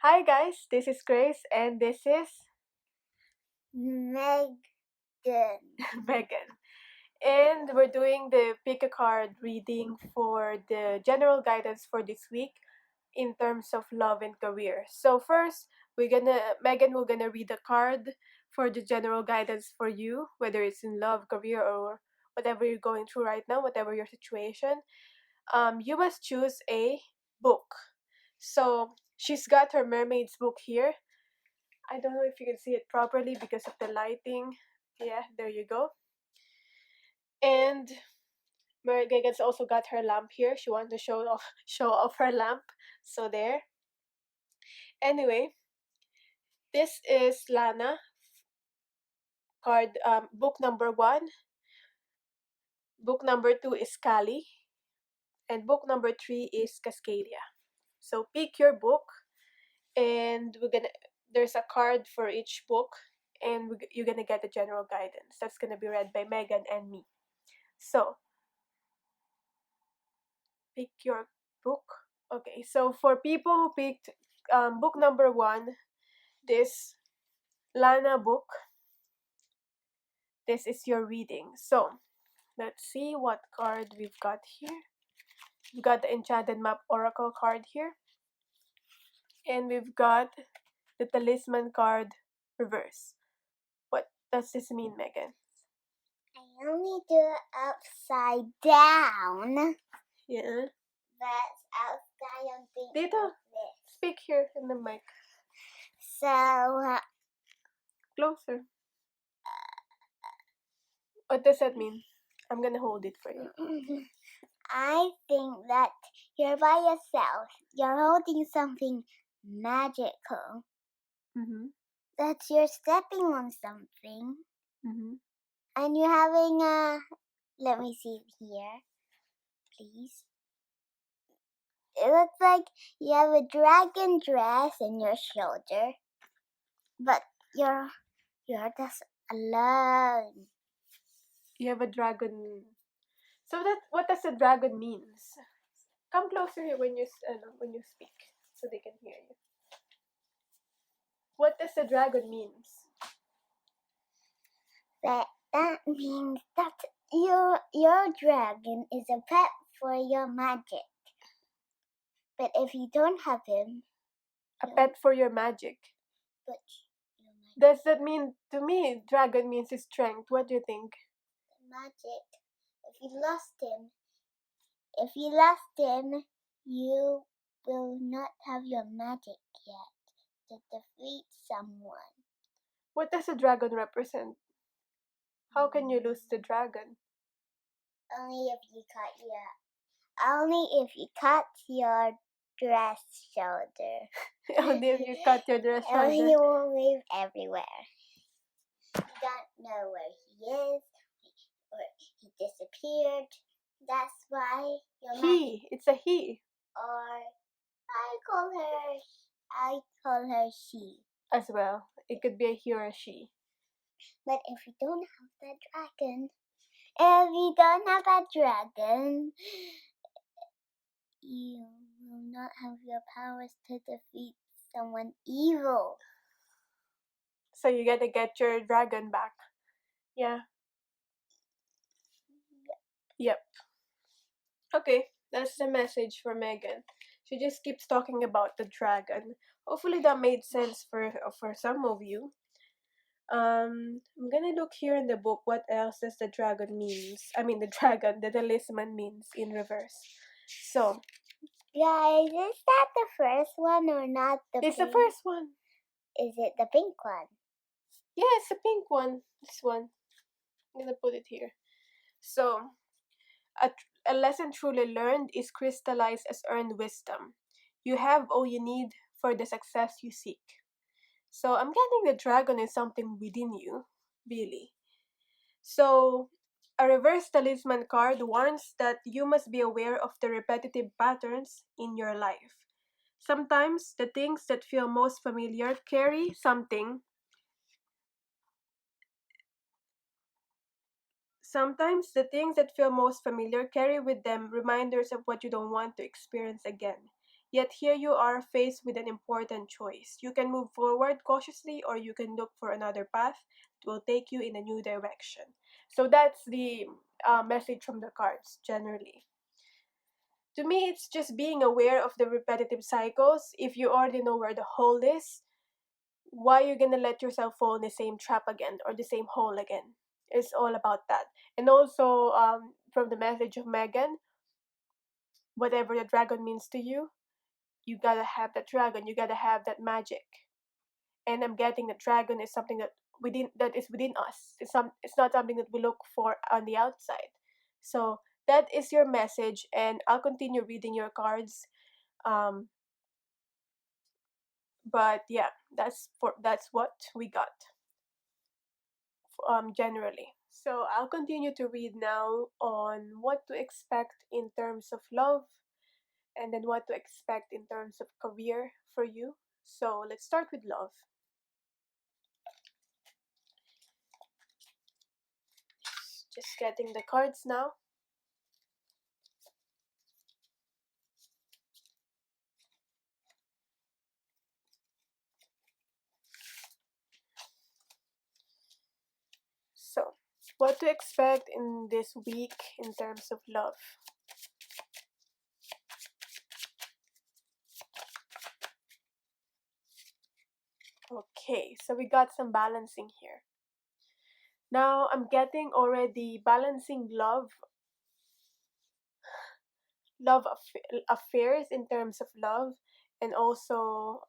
Hi guys, this is Grace and this is Megan. Megan. And we're doing the pick a card reading for the general guidance for this week in terms of love and career. So first, Megan will gonna read a card for the general guidance for you, whether it's in love, career, or whatever you're going through right now, whatever your situation. You must choose a book. So she's got her mermaid's book here. I don't know if you can see it properly because of the lighting. Yeah, there you go. And Megan's also got her lamp here. She wanted to show off her lamp. So there. Anyway, this is Lana card book number 1. Book number 2 is Kali. And book number 3 is Cascadia. So pick your book and there's a card for each book and you're gonna get the general guidance. That's gonna be read by Megan and me. So pick your book. Okay, so for people who picked book number 1, this Lana book, this is your reading. So let's see what card we've got here. We've got the Enchanted Map Oracle card here, and we've got the Talisman card reverse. What does this mean, Megan? I only do it upside down. Yeah. That's upside down thing. Dito, speak here in the mic. So, Closer. What does that mean? I'm gonna hold it for you. I think that you're by yourself. You're holding something magical. Mm-hmm. That you're stepping on something. Mm-hmm. And you're having a... Let me see here, please. It looks like you have a dragon dress in your shoulder. But you're just alone. You have a dragon. So that what does a dragon means? Come closer here when you speak, so they can hear you. What does a dragon means? That means that your dragon is a pet for your magic. But if you don't have him, A pet for your magic. but your Does that mean, to me, dragon means strength? What do you think? magic, if you lost him, you will not have your magic yet to defeat someone. What does a dragon represent? How can you lose the dragon? Only if you cut your dress shoulder. Only if you cut your dress Or shoulder. he will live everywhere. You don't know where he is, or he disappeared. That's why your He. It's a he. Or I call her she. As well. It could be a he or a she. But if you don't have that dragon, you will not have your powers to defeat someone evil. So you gotta get your dragon back. Yeah. Yep. Okay, that's the message for Megan. She just keeps talking about the dragon. Hopefully that made sense for some of you. I'm gonna look here in the book what else does the dragon means. I mean the dragon, the talisman means in reverse. So Guys, is that the first one or not the it's pink? the first one. Is it the pink one? Yeah, it's the pink one. This one. I'm gonna put it here. So a lesson truly learned is crystallized as earned wisdom. You have all you need for the success you seek. So I'm getting the dragon is something within you, really. So a reverse talisman card warns that you must be aware of the repetitive patterns in your life. Sometimes the things that feel most familiar carry something. Sometimes the things that feel most familiar carry with them reminders of what you don't want to experience again. Yet here you are faced with an important choice. You can move forward cautiously or you can look for another path that will take you in a new direction. So that's the message from the cards generally. To me, it's just being aware of the repetitive cycles. If you already know where the hole is, why you're gonna let yourself fall in the same trap again or the same hole again? It's all about that. And also, from the message of Megan, whatever the dragon means to you gotta have that dragon. You gotta have that magic. And I'm getting the dragon is something that is within us. It's not something that we look for on the outside. So that is your message, and I'll continue reading your cards. Um, but yeah, that's what we got generally. So I'll continue to read now on what to expect in terms of love, and then what to expect in terms of career for you. So let's start with love. Just getting the cards now. So, what to expect in this week in terms of love? Okay, so we got some balancing here. Now I'm getting already balancing affairs in terms of love, and also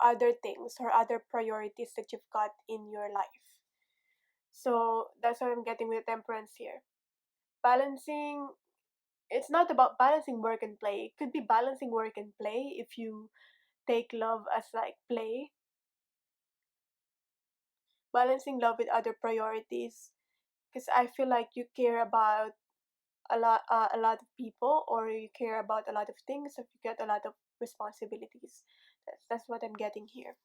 other things or other priorities that you've got in your life. So that's what I'm getting with temperance here. Balancing, it's not about balancing work and play. It could be balancing work and play if you take love as like play. Balancing love with other priorities, because I feel like you care about a lot of people, or you care about a lot of things, or you get a lot of responsibilities. That's what I'm getting here.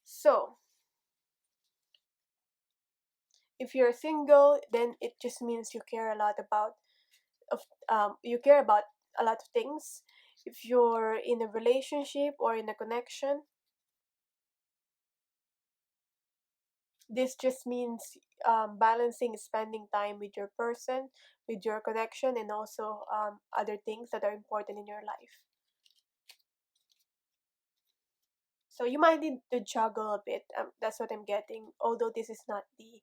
So if you're single, then it just means you care a lot about of you care about a lot of things. If you're in a relationship or in a connection, this just means balancing spending time with your person, with your connection, and also other things that are important in your life. So you might need to juggle a bit. That's what I'm getting. Although this is not the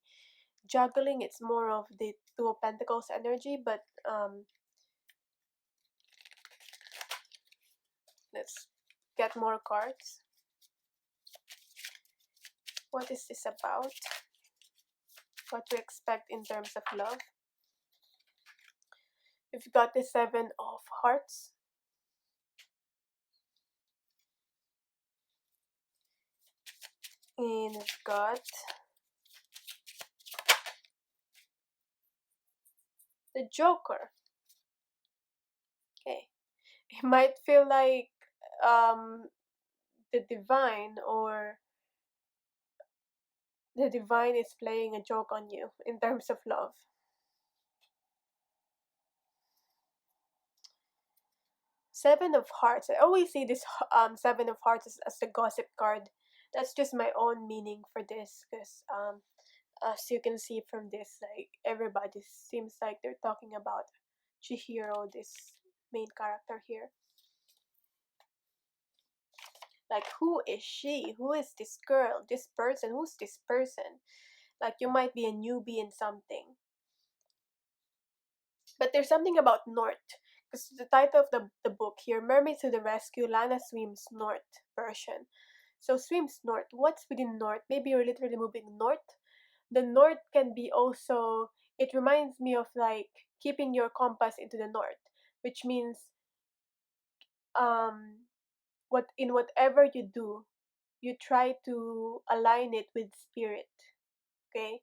juggling, it's more of the Two of Pentacles energy. But let's get more cards. What is this about? What to expect in terms of love? We've got the Seven of Hearts. And we've got the Joker. Okay. It might feel like um, the divine is playing a joke on you in terms of love. Seven of Hearts. I always see this Seven of Hearts as the gossip card. That's just my own meaning for this, because as you can see from this, like everybody seems like they're talking about Chihiro, this main character here. Like, who is she? Who is this girl? This person? Who's this person? Like, you might be a newbie in something. But there's something about north. Because the title of the book here, Mermaid to the Rescue, Lana Swims North version. So, swims north. What's within north? Maybe you're literally moving north. The north can be also, it reminds me of like keeping your compass into the north, which means whatever you do, you try to align it with spirit. Okay,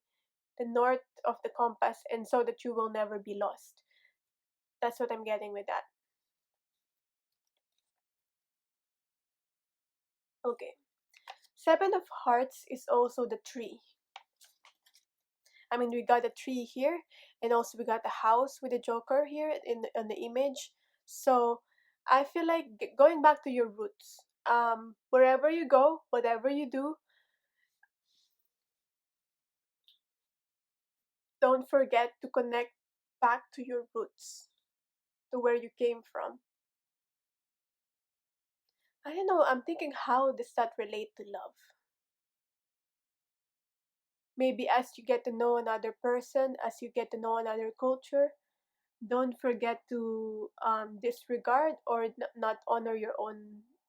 the north of the compass, and so that you will never be lost. That's what I'm getting with that. Okay, Seven of Hearts is also the tree. I mean, we got a tree here, and also we got the house with the Joker here in the image. So I feel like going back to your roots. Wherever you go, whatever you do, don't forget to connect back to your roots, to where you came from. I don't know. I'm thinking, how does that relate to love? Maybe as you get to know another person, as you get to know another culture, don't forget to disregard or not honor your own,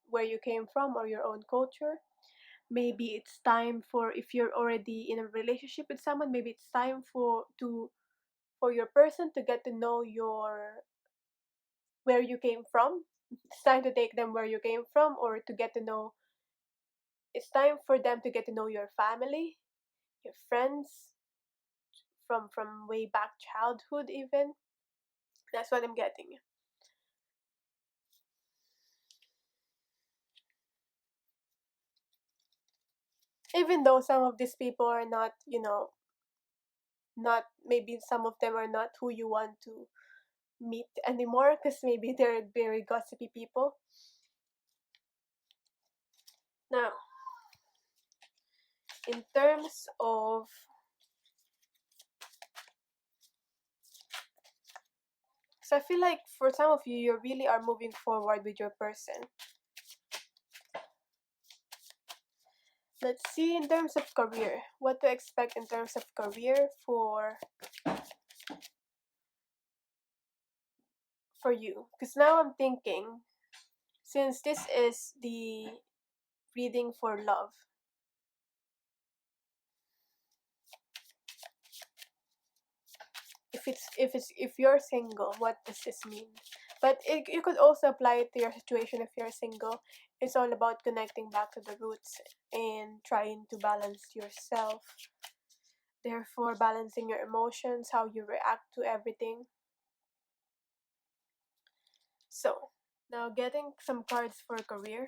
where you came from, or your own culture. Maybe it's time for, if you're already in a relationship with someone, maybe it's time for your person to get to know your, where you came from. It's time to take them where you came from, or to get to know, it's time for them to get to know your family, your friends, from way back childhood even. That's what I'm getting. Even though some of these people are not, not, maybe some of them are not who you want to meet anymore, because maybe they're very gossipy people. Now, in terms of, so I feel like for some of you, you really are moving forward with your person. Let's see, in terms of career, what to expect in terms of career for you. Because now I'm thinking, since this is the reading for love, if you're single, what does this mean? But you could also apply it to your situation. If you're single, it's all about connecting back to the roots and trying to balance yourself, therefore balancing your emotions, how you react to everything. So now, getting some cards for career.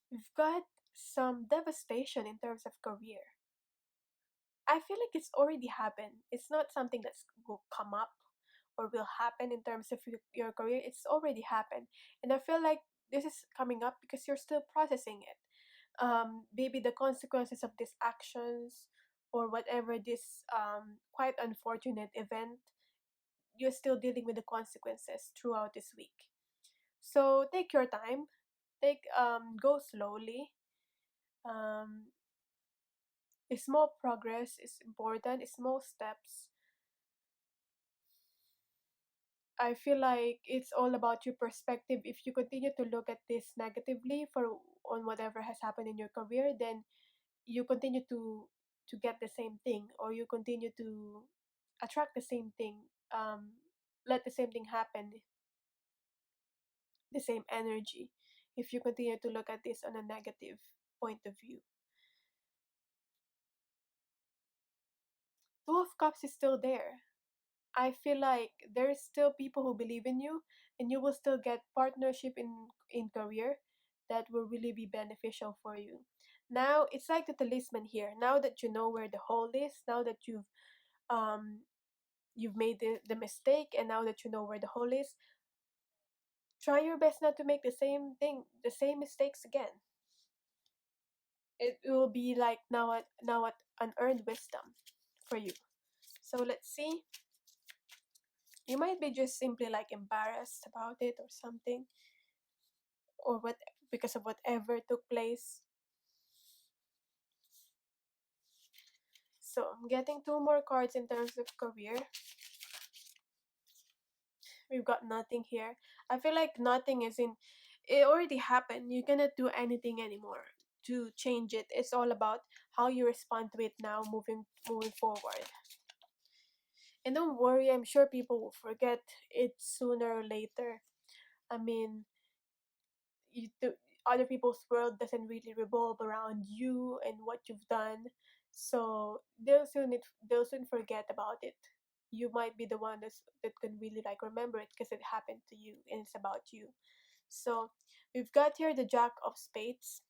We've got some devastation in terms of career. I feel like it's already happened. It's not something that's will come up or will happen in terms of your career. It's already happened. And I feel like this is coming up because you're still processing it. Maybe the consequences of these actions, or whatever this quite unfortunate event, you're still dealing with the consequences throughout this week. So take your time. Go slowly. Um, small progress is important. Small steps. I feel like it's all about your perspective. If you continue to look at this negatively for on whatever has happened in your career, then you continue to get the same thing, or you continue to attract the same thing. Let the same thing happen, the same energy. If you continue to look at this on a negative point of view, Two of Cups is still there. I feel like there's still people who believe in you, and you will still get partnership in career that will really be beneficial for you. Now it's like the talisman here. Now that you know where the hole is, now that um you've made the mistake, and now that you know where the hole is, try your best not to make the same thing, the same mistakes again. It will be like now at unearned wisdom for you. So let's see. You might be just simply like embarrassed about it or something, or what, because of whatever took place. So I'm getting two more cards in terms of career. We've got nothing here. I feel like nothing is in, it already happened. You cannot do anything anymore to change it. It's all about how you respond to it now, moving forward. And don't worry, I'm sure people will forget it sooner or later. I mean, you do, other people's world doesn't really revolve around you and what you've done, so they'll soon forget about it. You might be the one that can really like remember it because it happened to you and it's about you. So we've got here the Jack of Spades.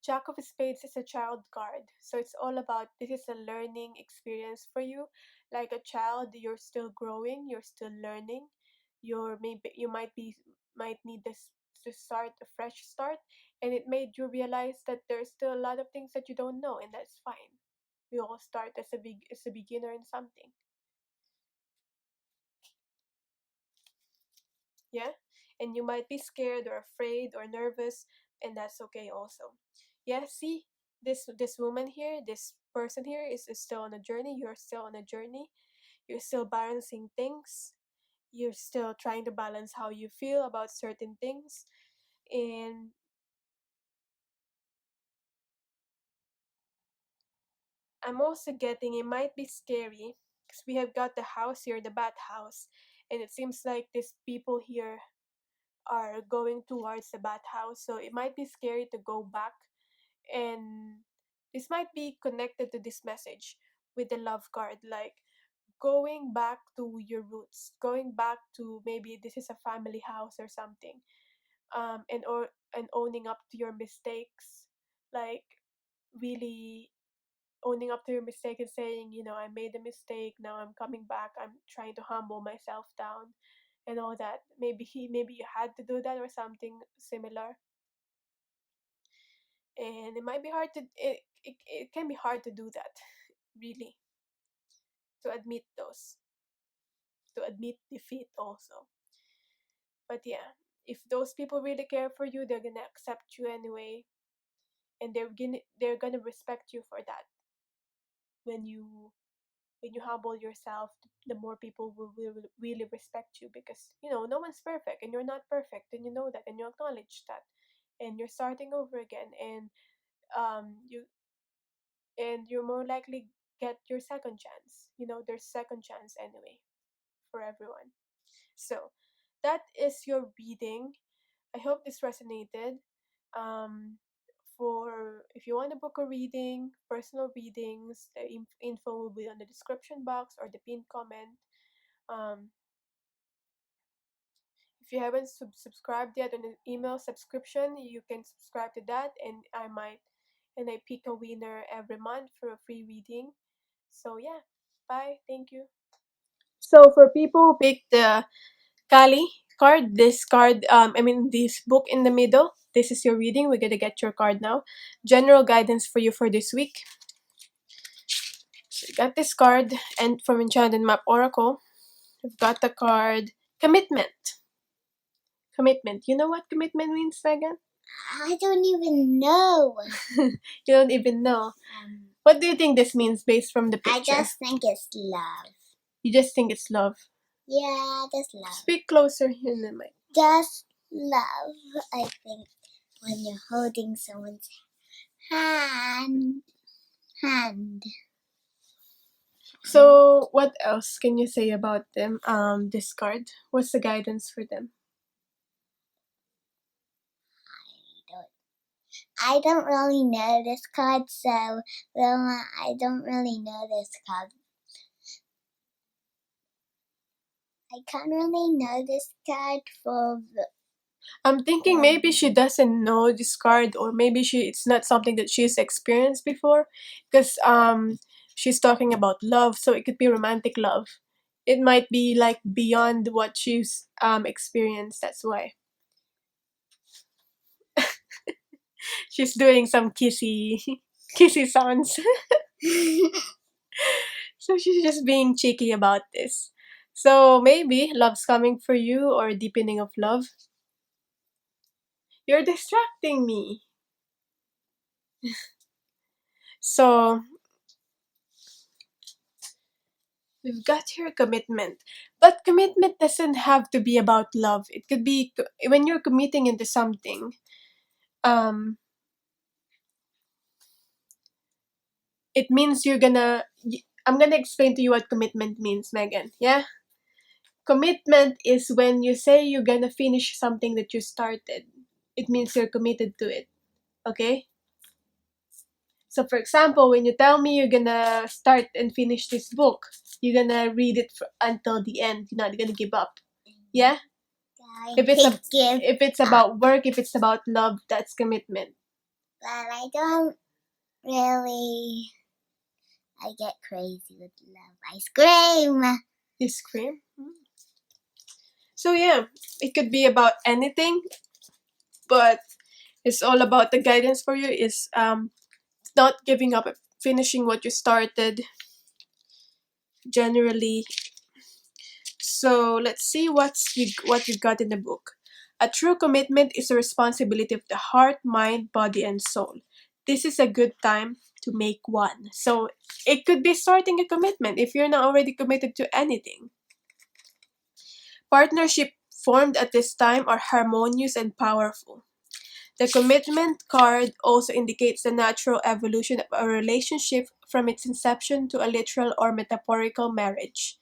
Jack of Spades is a child card. So it's all about this is a learning experience for you. Like a child, you're still growing, you're still learning. You might need this to start a fresh start, and it made you realize that there's still a lot of things that you don't know, and that's fine. We all start as a beginner in something. Yeah, and you might be scared or afraid or nervous, and that's okay also. Yeah, see, this woman here, this person here is still on a journey. You're still on a journey. You're still balancing things. You're still trying to balance how you feel about certain things. And I'm also getting it might be scary because we have got the house here, the bat house, and it seems like these people here are going towards the bat house, so it might be scary to go back. And this might be connected to this message with the love card, like going back to your roots, going back to maybe this is a family house or something, and owning up to your mistakes, like really owning up to your mistake and saying, I made a mistake, now I'm coming back, I'm trying to humble myself down and all that. Maybe you had to do that or something similar. And it might be hard to it can be hard to do that, really, to admit those, to admit defeat also. But yeah, if those people really care for you, they're gonna accept you anyway, and they're gonna respect you for that. When you when you humble yourself, the more people will really respect you, because no one's perfect and you're not perfect, and you know that, and you acknowledge that, and you're starting over again, and you and you're more likely get your second chance. There's second chance anyway for everyone. So that is your reading. I hope this resonated. um for if you want to book a reading, personal readings, the info will be on the description box or the pinned comment. um if you haven't subscribed yet on an email subscription, you can subscribe to that, and I pick a winner every month for a free reading. So yeah, bye. Thank you. So for people who pick the Kali card, this card, this book in the middle, this is your reading. We're gonna get your card now. General guidance for you for this week. So you got this card, and from Enchanted Map Oracle, we've got the card Commitment. Commitment. You know what commitment means, Megan? I don't even know. You don't even know. What do you think this means based from the picture? I just think it's love. You just think it's love. Yeah, just love. Speak closer in the mic. Just love. I think when you're holding someone's hand. So, what else can you say about them? This card. What's the guidance for them? I don't really know this card, so Wilma, I don't really know this card. I can't really know this card for I'm thinking maybe she doesn't know this card, or maybe it's not something that she's experienced before, because she's talking about love, so it could be romantic love. It might be like beyond what she's experienced. That's why she's doing some kissy kissy sounds. So she's just being cheeky about this. So maybe love's coming for you, or deepening of love. You're distracting me. So we've got your commitment. But commitment doesn't have to be about love. It could be when you're committing into something. Um it means I'm gonna explain to you what commitment means, Megan. Yeah? Commitment is when you say you're gonna finish something that you started. It means you're committed to it. Okay? So, for example, when you tell me you're gonna start and finish this book, you're gonna read it until the end. You're not gonna give up. Yeah? If it's about work, if it's about love, that's commitment. but I don't really. I get crazy with love. I scream. You scream? So yeah, it could be about anything, but it's all about the guidance for you is not giving up, finishing what you started generally. So let's see what we got in the book. A true commitment is a responsibility of the heart, mind, body, and soul. This is a good time to make one. So it could be starting a commitment if you're not already committed to anything. Partnership formed at this time are harmonious and powerful. The commitment card also indicates the natural evolution of a relationship from its inception to a literal or metaphorical marriage.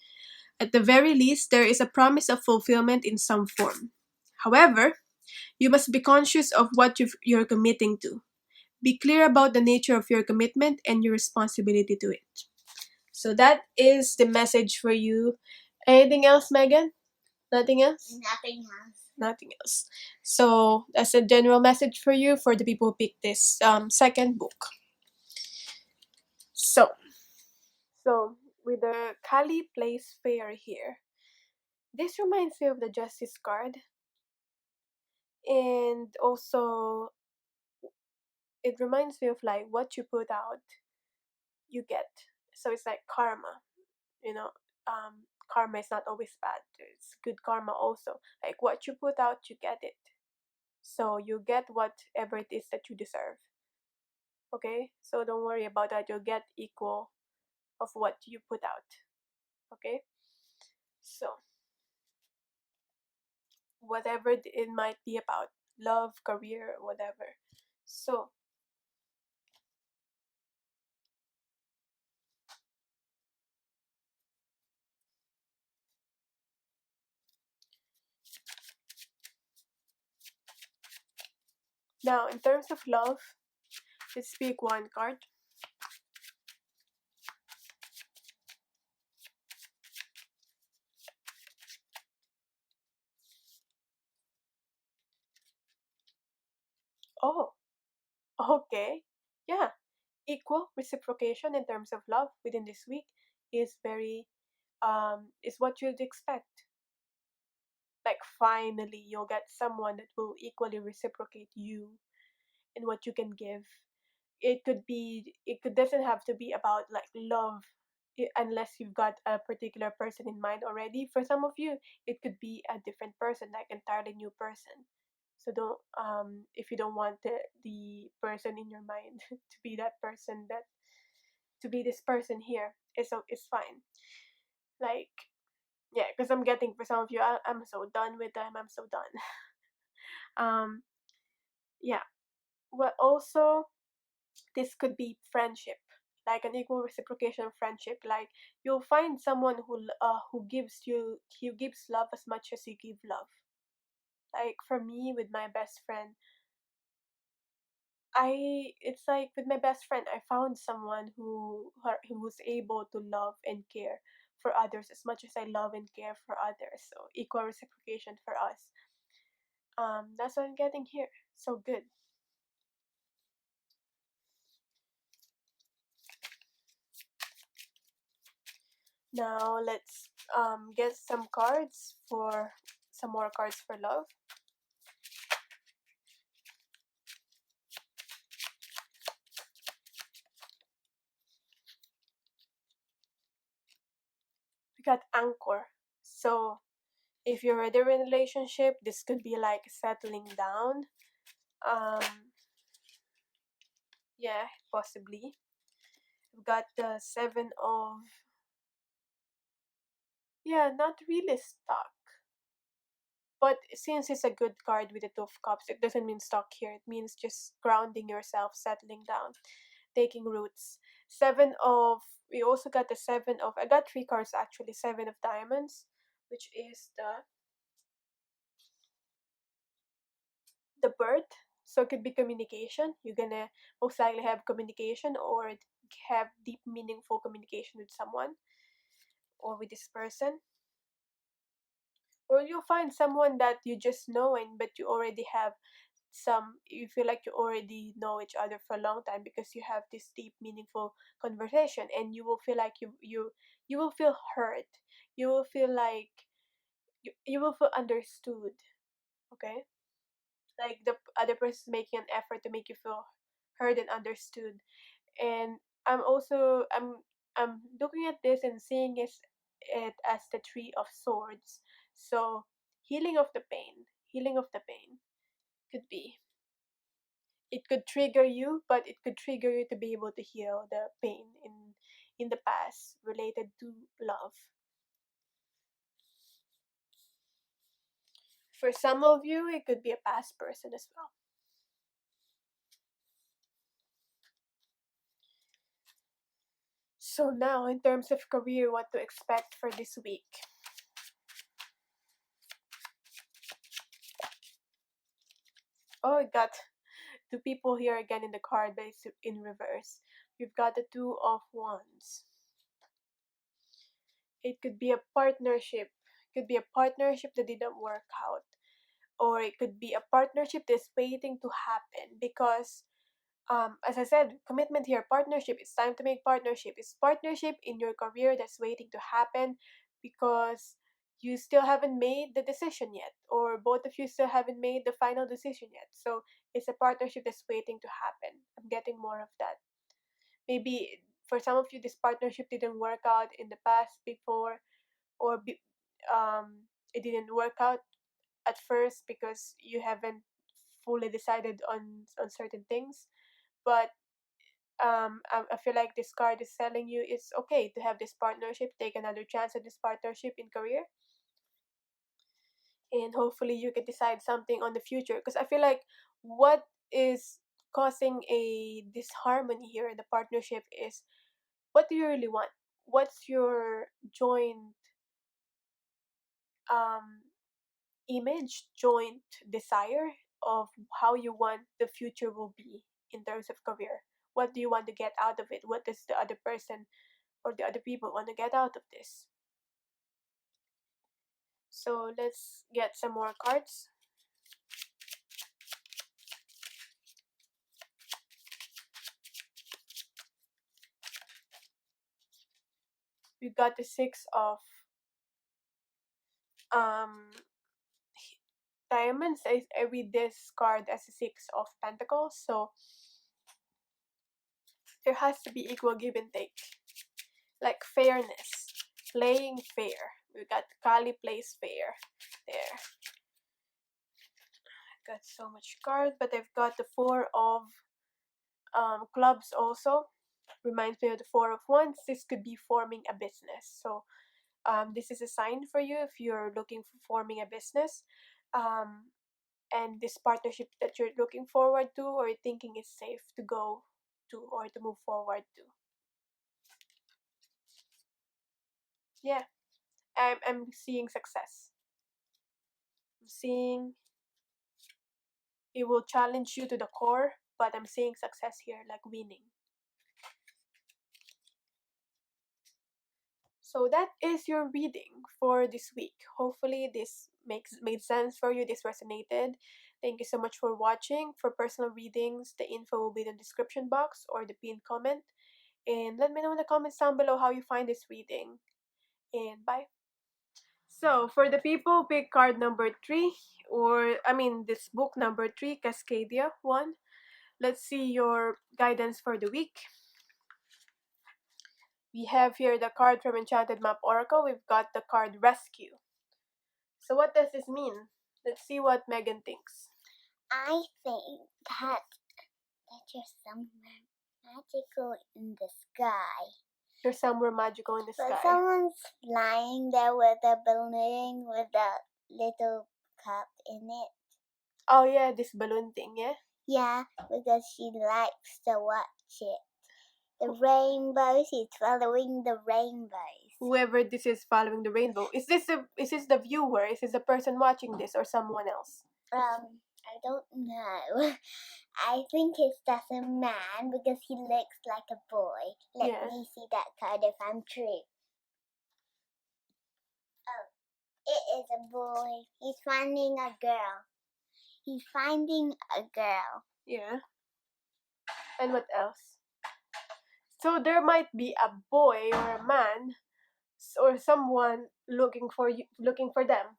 At the very least, there is a promise of fulfillment in some form. However, you must be conscious of what you're committing to. Be clear about the nature of your commitment and your responsibility to it. So that is the message for you. Anything else, Megan? Nothing else? Nothing else. Nothing else. So that's a general message for you for the people who picked this second book. So with the Kali Place Fair here, this reminds me of the Justice card, and also it reminds me of like what you put out, you get. So it's like karma, you know. Karma is not always bad. It's good karma also. Like what you put out, you get it. So you get whatever it is that you deserve. Okay, so don't worry about that. You'll get equal of what you put out. Okay, so whatever it might be about, love, career, whatever. So now in terms of love, let's pick one card. Oh, okay, yeah, equal reciprocation in terms of love within this week is very is what you'd expect. Like finally you'll get someone that will equally reciprocate you in what you can give. It doesn't have to be about like love, unless you've got a particular person in mind already. For some of you it could be a different person, like entirely new person. So don't if you don't want the person in your mind to be that person, that to be this person here, it's fine. Like yeah, because I'm getting, for some of you, I'm so done with them, I'm so done. um yeah, well also this could be friendship, like an equal reciprocation of friendship. Like you'll find someone who gives love as much as you give love. Like for me with my best friend, it's like with my best friend I found someone who was able to love and care for others as much as I love and care for others. So equal reciprocation for us. That's what I'm getting here. So good. Now let's get some more cards for love. We got anchor. So if you're already in a relationship, this could be like settling down. Um, yeah, possibly. We've got the seven of, yeah, not really stuck. But since it's a good card with the Two of Cups, it doesn't mean stuck here. It means just grounding yourself, settling down, taking roots. Seven of, we also got the seven of, I got three cards actually. Seven of Diamonds, which is the bird. So it could be communication. You're gonna most likely have communication or have deep, meaningful communication with someone or with this person. Or you'll find someone that you just know, and but you already have you feel like you already know each other for a long time because you have this deep, meaningful conversation, and you will feel like you will feel heard. You will feel like you will feel understood. Okay, like the other person is making an effort to make you feel heard and understood. And I'm looking at this and seeing it as the Three of Swords. So healing of the pain, healing of the pain could be. It could trigger you, but it could trigger you to be able to heal the pain in the past related to love. For some of you, it could be a past person as well. So now, in terms of career, what to expect for this week? Oh, I got two people here again in the card, but it's in reverse. We've got the Two of Wands. It could be a partnership. It could be a partnership that didn't work out. Or it could be a partnership that's waiting to happen because as I said, commitment here, partnership. It's time to make partnership. It's partnership in your career that's waiting to happen because you still haven't made the decision yet, or both of you still haven't made the final decision yet. So it's a partnership that's waiting to happen. I'm getting more of that. Maybe for some of you, this partnership didn't work out in the past before, or it didn't work out at first because you haven't fully decided on certain things. But I feel like this card is telling you it's okay to have this partnership, take another chance at this partnership in career, and hopefully you can decide something on the future. Because I feel like what is causing a disharmony here in the partnership is, what do you really want? What's your joint um, image, joint desire of how you want the future will be in terms of career? What do you want to get out of it? What does the other person or the other people want to get out of this? So let's get some more cards. We've got the Six of um Diamonds. I read this card as a Six of Pentacles, so there has to be equal give and take, like fairness, playing fair. We got Kali plays fair there. Got so much cards, but I've got the Four of Clubs also. Reminds me of the Four of Wands. This could be forming a business. So this is a sign for you if you're looking for forming a business. And this partnership that you're looking forward to or thinking is safe to go to or to move forward to. Yeah, I'm seeing success. I'm seeing it will challenge you to the core, but I'm seeing success here, like winning. So that is your reading for this week. Hopefully this made sense for you, this resonated. Thank you so much for watching. For personal readings, the info will be in the description box or the pinned comment. And let me know in the comments down below how you find this reading. And bye. So for the people pick card number 3, or I mean this book number 3, Cascadia 1. Let's see your guidance for the week. We have here the card from Enchanted Map Oracle. We've got the card Rescue. So what does this mean? Let's see what Megan thinks. I think that there's somewhere magical in the sky. There's somewhere magical in the But sky. someone's flying there with a balloon with a little cup in it. Oh yeah, this balloon thing, yeah? Yeah, because she likes to watch it. The rainbows, he's following the rainbows. Whoever this is following the rainbow. Is this the viewer? Is this the person watching this or someone else? I don't know. I think it's just a man because he looks like a boy. Let me see that card if I'm true. Oh, it is a boy. He's finding a girl. he's finding a girl. Yeah. And what else? So there might be a boy or a man or someone looking for them.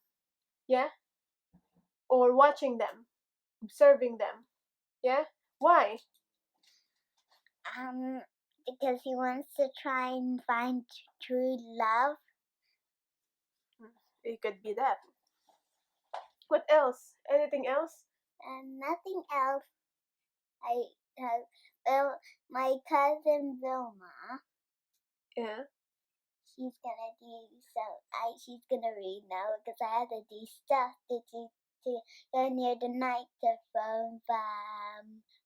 Yeah? Or watching them, observing them. Yeah? Why? Because he wants to try and find true love. It could be that. What else? Anything else? And nothing else. Well, my cousin Vilma, Yeah. she's gonna do she's gonna read now because I had to do stuff to go near the microphone.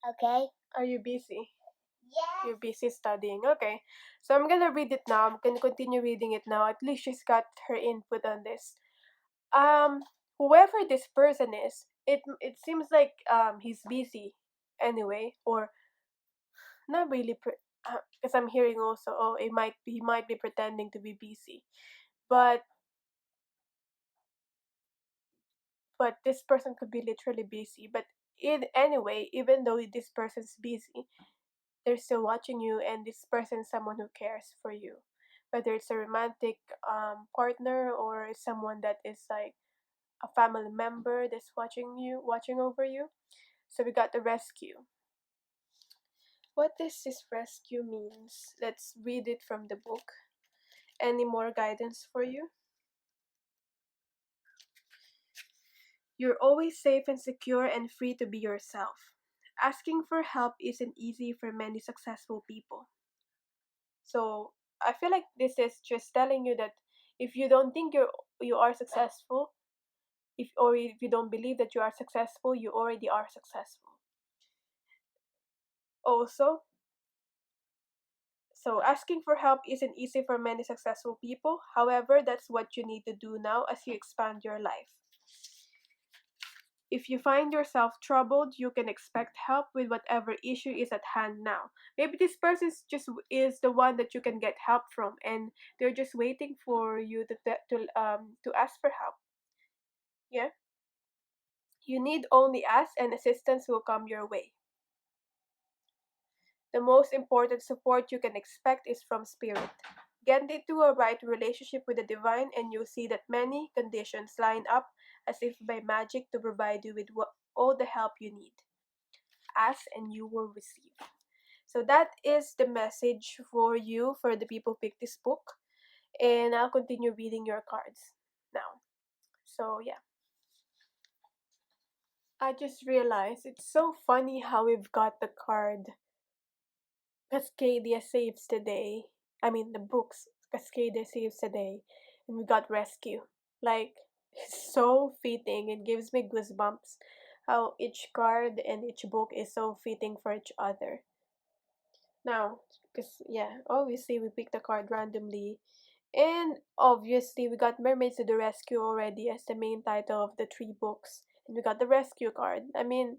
Okay. Are you busy? Yes. You're busy studying. Okay. So I'm gonna read it now. I'm gonna continue reading it now. At least she's got her input on this. Whoever this person is, it seems like he's busy anyway, or not really. Because I'm hearing also, oh, he might be pretending to be busy, but this person could be literally busy. But in anyway, even though this person's busy, they're still watching you, and this person is someone who cares for you, whether it's a romantic partner or someone that is like a family member that's watching over you. So we got the rescue. What does this rescue means? Let's read it from the book. Any more guidance for you? You're always safe and secure and free to be yourself. Asking for help isn't easy for many successful people. So I feel like this is just telling you that if you don't think you are successful, if you don't believe that you are successful, you already are successful. Also, so asking for help isn't easy for many successful people. However, that's what you need to do now as you expand your life. If you find yourself troubled, you can expect help with whatever issue is at hand now. Maybe this person is the one that you can get help from, and they're just waiting for you to ask for help. Yeah, you need only ask, and assistance will come your way. The most important support you can expect is from spirit. Get into a right relationship with the divine, and you'll see that many conditions line up as if by magic to provide you with all the help you need. Ask and you will receive. So that is the message for you, for the people who pick this book. And I'll continue reading your cards now. So yeah. I just realized it's so funny how we've got the card Cascadia Saves the Day. I mean the books Cascadia Saves the Day, and we got Rescue. Like, it's so fitting. It gives me goosebumps how each card and each book is so fitting for each other. Now, because yeah, obviously we picked a card randomly, and obviously we got Mermaids to the Rescue already as the main title of the three books, and we got the Rescue card. I mean,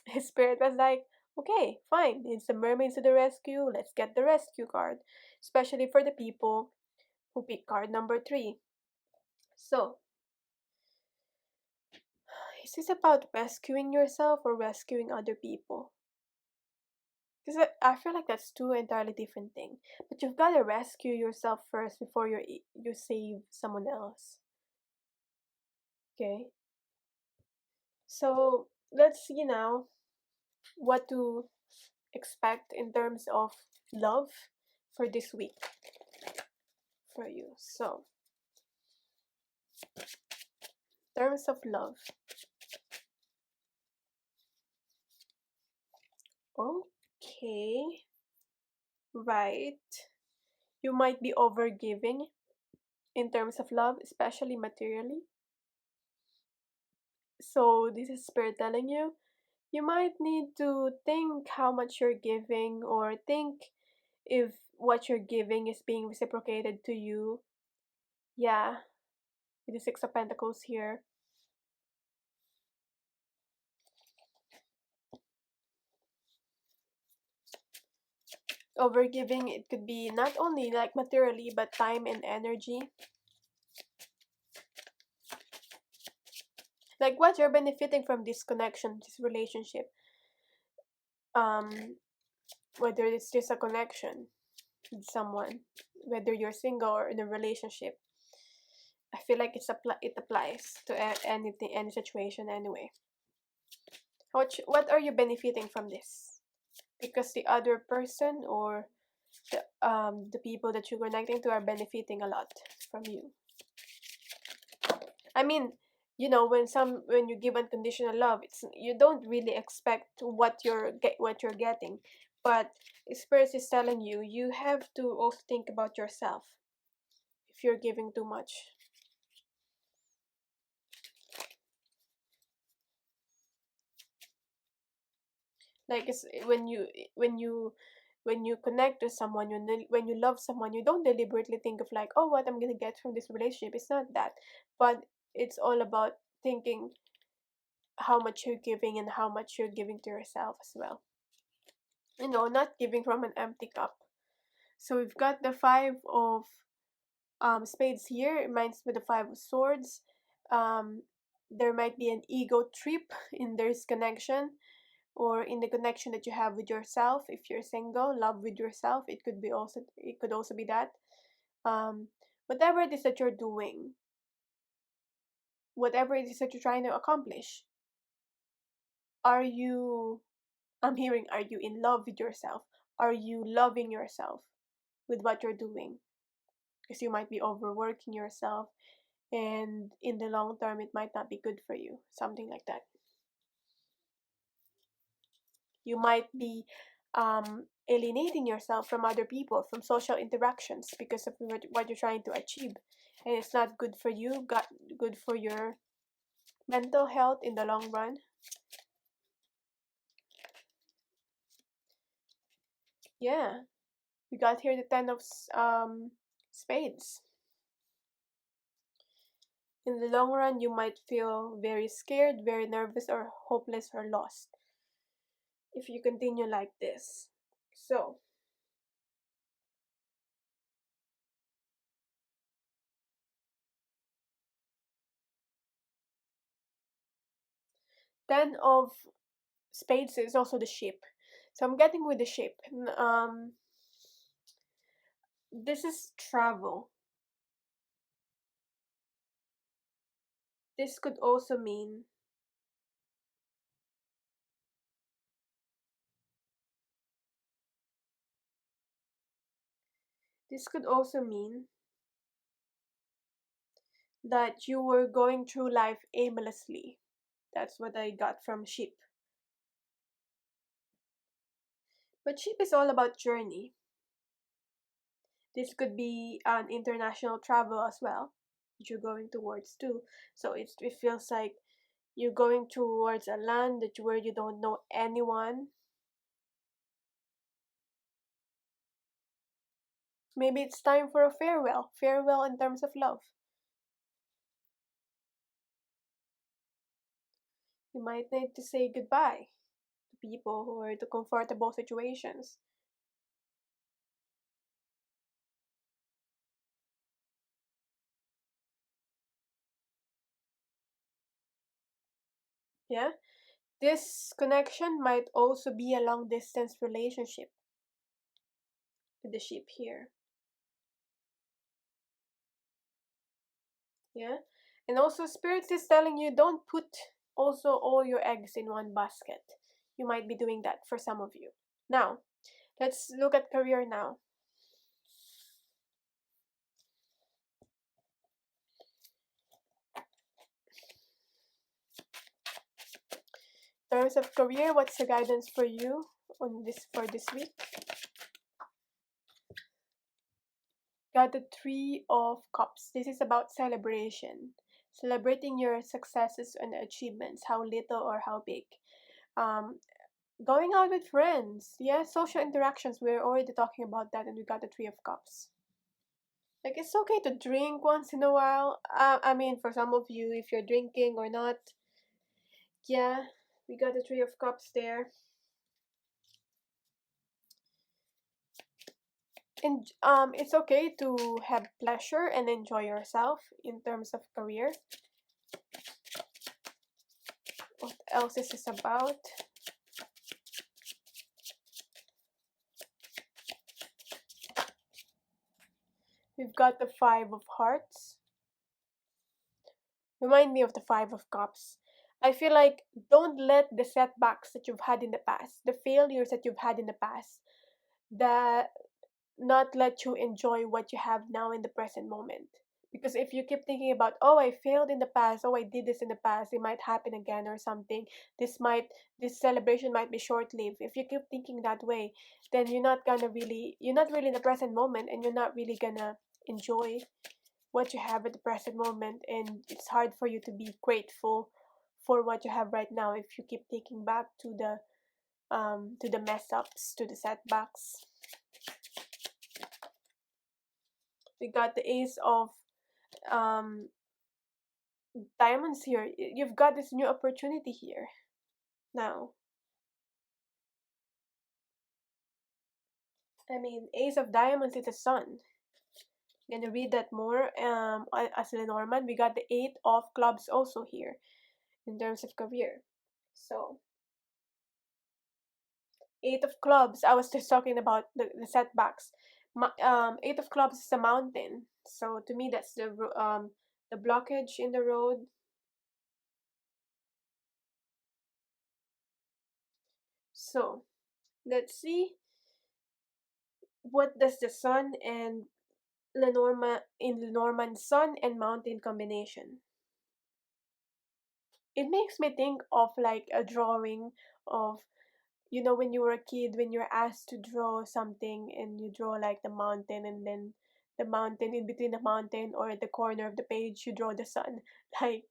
his spirit was like, okay, fine, it's the Mermaids to the Rescue. Let's get the Rescue card, especially for the people who pick card number 3. So, is this about rescuing yourself or rescuing other people? Because I feel like that's two entirely different things. But you've got to rescue yourself first before you save someone else. Okay? So let's see now what to expect in terms of love for this week for you. So, terms of love. Okay. Right. You might be overgiving in terms of love, especially materially. So this is spirit telling you you might need to think how much you're giving, or think if what you're giving is being reciprocated to you. Yeah, with the Six of Pentacles here. Overgiving, it could be not only like materially, but time and energy. Like what you're benefiting from this connection, this relationship. Um, whether it's just a connection with someone, whether you're single or in a relationship. I feel like it applies to anything, any situation anyway. What are you benefiting from this? Because the other person or the people that you're connecting to are benefiting a lot from you. I mean, when you give unconditional love, it's you don't really expect what you're getting, but Spirit is telling you you have to also think about yourself if you're giving too much. Like it's when you when you connect to someone, when you love someone, you don't deliberately think of like, oh, what I'm gonna get from this relationship. It's not that, but it's all about thinking how much you're giving and how much you're giving to yourself as well. Not giving from an empty cup. So we've got the five of spades here. It reminds me of the five of swords. Um, there might be an ego trip in this connection, or in the connection that you have with yourself. If you're single, love with yourself. It could also be that. Um, whatever it is that you're doing, whatever it is that you're trying to accomplish, are you? I'm hearing, are you in love with yourself? Are you loving yourself with what you're doing? Because you might be overworking yourself, and in the long term, it might not be good for you. Something like that. You might be alienating yourself from other people, from social interactions because of what you're trying to achieve. And it's not good for you, good for your mental health in the long run. Yeah, we got here the Ten of Spades. In the long run, you might feel very scared, very nervous, or hopeless or lost if you continue like this. So, Ten of Spades is also the ship. So I'm getting with the ship. This is travel. This could also mean this could also mean that you were going through life aimlessly. That's what I got from ship. But ship is all about journey. This could be an international travel as well, that you're going towards too. So it feels like you're going towards a land where you don't know anyone. Maybe it's time for a farewell in terms of love. You might need to say goodbye to people who are to comfortable situations. Yeah? This connection might also be a long distance relationship with the ship here. Yeah? And also, Spirits is telling you don't put also all your eggs in one basket. You might be doing that for some of you. Now, let's look at career now. In terms of career, what's the guidance for you on this for this week? Got the Three of Cups. This is about celebration. Celebrating your successes and achievements, how little or how big. Um, Going out with friends. Yeah, social interactions. We're already talking about that, and we got the Three of Cups. Like, it's okay to drink once in a while. I mean, for some of you, if you're drinking or not, yeah, we got the Three of Cups there. And it's okay to have pleasure and enjoy yourself in terms of career. else is this about? We've got the Five of Hearts. Remind me of the Five of Cups. I feel like don't let the setbacks that you've had in the past, the failures that you've had in the past, that not let you enjoy what you have now in the present moment. Because if you keep thinking about, oh, I failed in the past, oh, I did this in the past, it might happen again or something. This celebration might be short lived. If you keep thinking that way, then you're not really in the present moment, and you're not really gonna enjoy what you have at the present moment, and it's hard for you to be grateful for what you have right now if you keep thinking back to the mess ups, to the setbacks. We got the Ace of um diamonds here. You've got this new opportunity here now. I mean, Ace of diamonds is the sun. Gonna read that more as Lenormand. We got the Eight of clubs also here in terms of career. So Eight of clubs, I was just talking about the setbacks. Eight of clubs is a mountain. So to me, that's the blockage in the road. So let's see, what does the sun and Lenormand sun and mountain combination. It makes me think of like a drawing of, when you were a kid, when you're asked to draw something and you draw like the mountain, and then the mountain, in between the mountain or at the corner of the page you draw the sun. Like,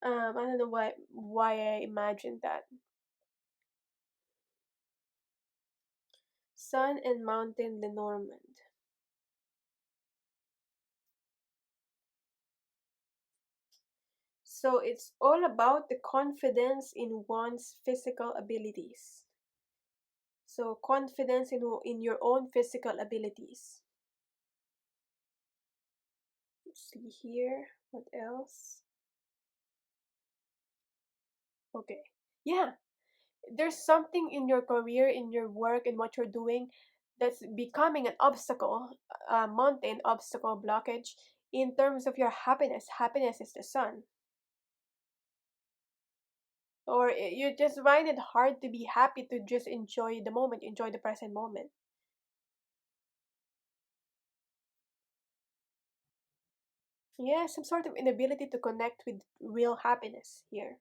I don't know why I imagined that. Sun and mountain Lenormand. So it's all about the confidence in one's physical abilities. So confidence in your own physical abilities. Let's see here. What else? Okay. Yeah. There's something in your career, in your work, in what you're doing that's becoming an obstacle, a mountain, obstacle, blockage in terms of your happiness. Happiness is the sun. Or you just find it hard to be happy, to just enjoy the moment, enjoy the present moment. Yeah, some sort of inability to connect with real happiness here.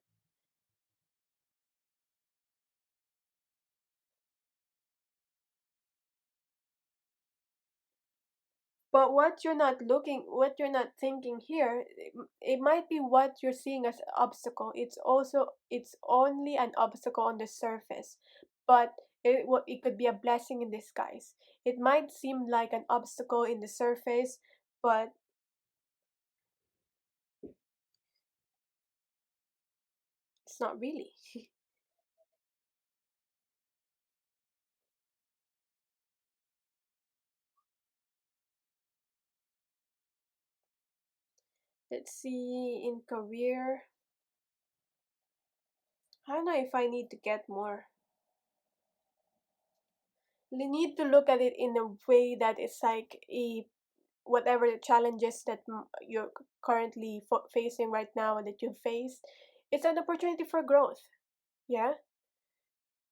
But what you're not thinking here, it might be what you're seeing as an obstacle. It's only an obstacle on the surface, but it could be a blessing in disguise. It might seem like an obstacle in the surface, but it's not really. Let's see, in career, I don't know if I need to get more. You need to look at it in a way that it's like a whatever the challenges that you're currently facing right now and that you face, it's an opportunity for growth. Yeah,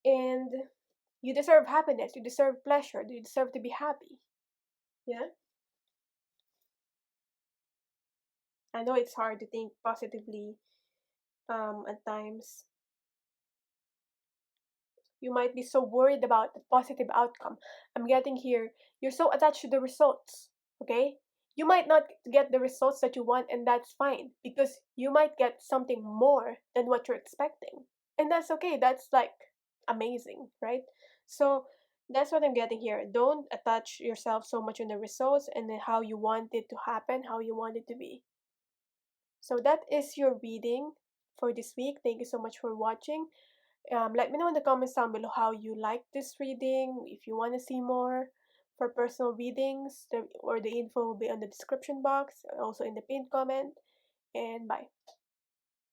and you deserve happiness, you deserve pleasure, you deserve to be happy. Yeah, I know it's hard to think positively at times. You might be so worried about the positive outcome. I'm getting here, you're so attached to the results. Okay, you might not get the results that you want, and that's fine, because you might get something more than what you're expecting, and that's okay. That's like amazing, right? So that's what I'm getting here. Don't attach yourself so much on the results and then how you want it to happen, how you want it to be. So that is your reading for this week. Thank you so much for watching. Let me know in the comments down below how you like this reading. If you want to see more for personal readings, or the info will be on the description box, also in the pinned comment. And bye.